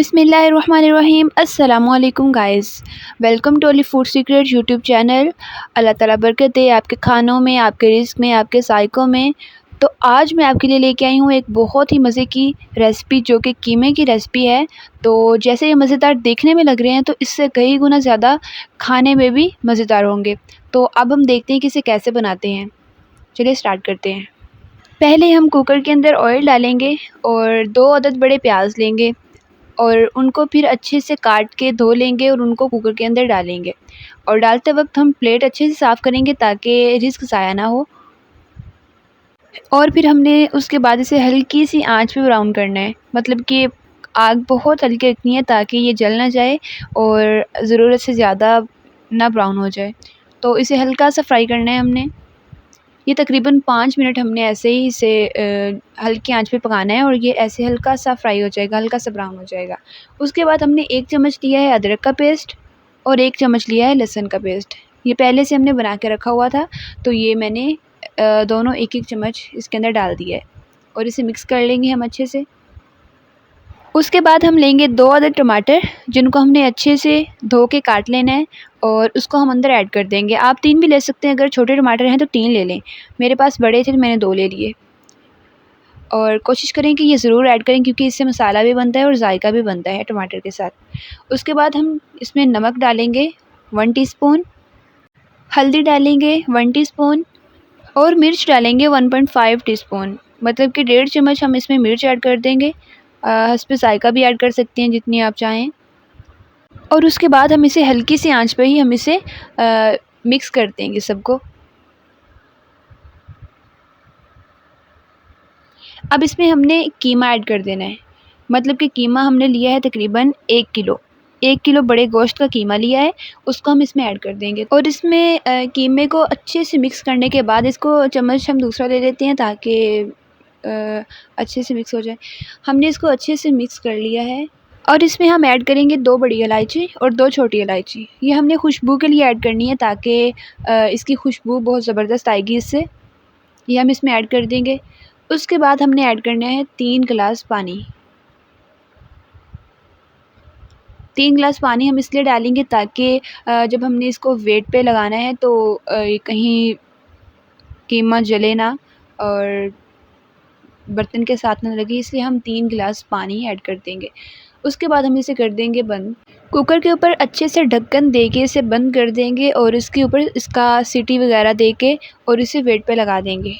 बिस्मिल्लाहिर्रहमानिर्रहीम अस्सलामुअलैकुम guys. Welcome to Oli food secret YouTube channel. Allah ताला बरकत दे आपके खानों में, आपके रिस्क में, आपके ज़ायक़ों में। तो आज मैं आपके लिए लेके आई हूँ एक बहुत ही मज़े की रेसिपी जो कि कीमे की रेसिपी है। तो जैसे ये मज़ेदार देखने में लग रहे हैं तो इससे कई गुना ज़्यादा खाने में भी मज़ेदार होंगे। तो अब हम देखते हैं कि इसे कैसे बनाते हैं। चलिए स्टार्ट करते हैं। पहले हम कुकर के अंदर ऑयल डालेंगे और 2 अदद बड़े प्याज लेंगे और उनको फिर अच्छे से काट के धो लेंगे और उनको कुकर के अंदर डालेंगे। और डालते वक्त हम प्लेट अच्छे से साफ़ करेंगे ताकि रिस्क ज़ाया ना हो। और फिर हमने उसके बाद इसे हल्की सी आंच पे ब्राउन करना है, मतलब कि आग बहुत हल्की रखनी है ताकि ये जल ना जाए और ज़रूरत से ज़्यादा ना ब्राउन हो जाए। तो इसे हल्का सा फ्राई करना है हमने। ये तकरीबन 5 मिनट हमने ऐसे ही इसे हल्की आंच पे पकाना है और ये ऐसे हल्का सा फ्राई हो जाएगा, हल्का सा ब्राउन हो जाएगा। उसके बाद हमने 1 चम्मच लिया है अदरक का पेस्ट और 1 चम्मच लिया है लहसुन का पेस्ट। ये पहले से हमने बना के रखा हुआ था, तो ये मैंने दोनों 1-1 चम्मच इसके अंदर डाल दिया है और इसे मिक्स कर लेंगे हम अच्छे से। उसके बाद हम लेंगे 2 अदद टमाटर जिनको हमने अच्छे से धो के काट लेना है और उसको हम अंदर ऐड कर देंगे। आप 3 भी ले सकते हैं, अगर छोटे टमाटर हैं तो 3 ले लें। मेरे पास बड़े थे तो मैंने 2 ले लिए। और कोशिश करें कि ये ज़रूर ऐड करें क्योंकि इससे मसाला भी बनता है और जायका भी बनता है टमाटर के साथ। उसके बाद हम इसमें नमक डालेंगे 1 टीस्पून, हल्दी डालेंगे 1 टीस्पून और मिर्च डालेंगे 1.5 टीस्पून। मतलब कि 1.5 चम्मच हम इसमें मिर्च ऐड कर देंगे। हस्बे ज़ायका भी ऐड कर सकती हैं जितनी आप चाहें। और उसके बाद हम इसे हल्की सी आंच पे ही हम इसे मिक्स कर देंगे सबको। अब इसमें हमने कीमा ऐड कर देना है, मतलब कि कीमा हमने लिया है तकरीबन 1 किलो। 1 किलो बड़े गोश्त का कीमा लिया है, उसको हम इसमें ऐड कर देंगे। और इसमें कीमे को अच्छे से मिक्स करने के बाद इसको चम्मच हम दूसरा ले लेते हैं ताकि अच्छे से मिक्स हो जाए। हमने इसको अच्छे से मिक्स कर लिया है और इसमें हम ऐड करेंगे 2 बड़ी इलायची और 2 छोटी इलायची। ये हमने खुशबू के लिए ऐड करनी है ताकि इसकी खुशबू बहुत ज़बरदस्त आएगी इससे। ये हम इसमें ऐड कर देंगे। उसके बाद हमने ऐड करना है 3 गिलास पानी। 3 गिलास पानी हम इसलिए डालेंगे ताकि जब हमने इसको वेट पे लगाना है तो कहीं कीमा जले ना और बर्तन के साथ ना लगे, इसलिए हम 3 गिलास पानी ऐड कर देंगे। उसके बाद हम इसे कर देंगे बंद। कुकर के ऊपर अच्छे से ढक्कन दे के इसे बंद कर देंगे और इसके ऊपर इसका सीटी वगैरह दे के और इसे वेट पे लगा देंगे।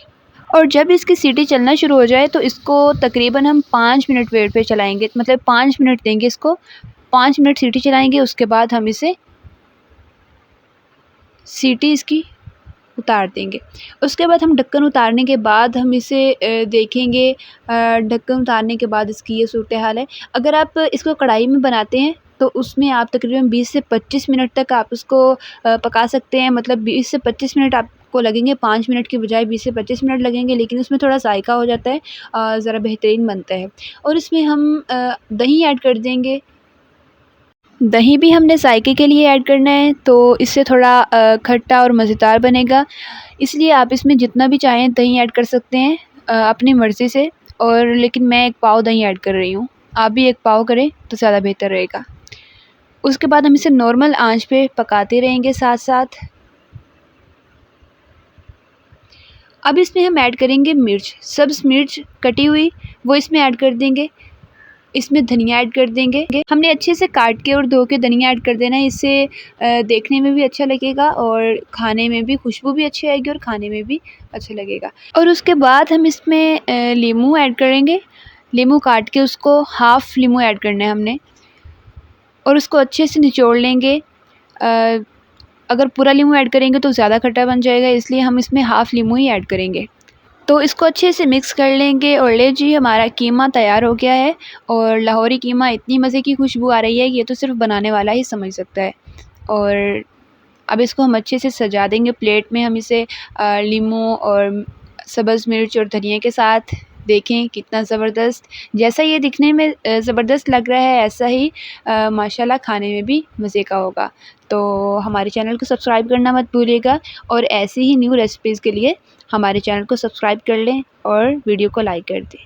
और जब इसकी सीटी चलना शुरू हो जाए तो इसको तकरीबन हम 5 मिनट वेट पे चलाएँगे, मतलब 5 मिनट देंगे इसको। 5 मिनट सीटी चलाएँगे, उसके बाद हम इसे सीटी इसकी उतार देंगे। उसके बाद हम ढक्कन उतारने के बाद हम इसे देखेंगे। ढक्कन उतारने के बाद इसकी ये सूरत हाल है। अगर आप इसको कढ़ाई में बनाते हैं तो उसमें आप तकरीबन 20 से 25 मिनट तक आप उसको पका सकते हैं। मतलब 20 से 25 मिनट आपको लगेंगे, 5 मिनट की बजाय 20 से 25 मिनट लगेंगे, लेकिन उसमें थोड़ा जायका हो जाता है, ज़रा बेहतरीन बनता है। और इसमें हम दही ऐड कर देंगे। दही भी हमने जायके के लिए ऐड करना है तो इससे थोड़ा खट्टा और मज़ेदार बनेगा, इसलिए आप इसमें जितना भी चाहें दही ऐड कर सकते हैं अपनी मर्ज़ी से। और लेकिन मैं 1 पाव दही ऐड कर रही हूँ, आप भी 1 पाव करें तो ज़्यादा बेहतर रहेगा। उसके बाद हम इसे नॉर्मल आंच पे पकाते रहेंगे साथ-साथ। अब इसमें हम ऐड करेंगे मिर्च, सब्ज़ मिर्च कटी हुई, वो इसमें ऐड कर देंगे। इसमें धनिया ऐड कर देंगे। हमने अच्छे से काट के और धो के धनिया ऐड कर देना है, इससे देखने में भी अच्छा लगेगा और खाने में भी खुशबू भी अच्छी आएगी और खाने में भी अच्छा लगेगा। और उसके बाद हम इसमें लीमू ऐड करेंगे। लीमू काट के उसको हाफ़ लीमू ऐड करना है हमने और उसको अच्छे से निचोड़ लेंगे। अगर पूरा लीमू ऐड करेंगे तो ज़्यादा खट्टा बन जाएगा, इसलिए हम इसमें हाफ़ लीमू ही ऐड करेंगे। तो इसको अच्छे से मिक्स कर लेंगे और ले जी हमारा कीमा तैयार हो गया है। और लाहौरी कीमा इतनी मज़े की खुशबू आ रही है, ये तो सिर्फ़ बनाने वाला ही समझ सकता है। और अब इसको हम अच्छे से सजा देंगे प्लेट में। हम इसे लीमू और सब्ज़ मिर्च और धनिया के साथ देखें कितना ज़बरदस्त। जैसा ये दिखने में ज़बरदस्त लग रहा है, ऐसा ही माशाल्लाह खाने में भी मज़े का होगा। तो हमारे चैनल को सब्सक्राइब करना मत भूलिएगा और ऐसी ही न्यू रेसिपीज़ के लिए हमारे चैनल को सब्सक्राइब कर लें और वीडियो को लाइक कर दें।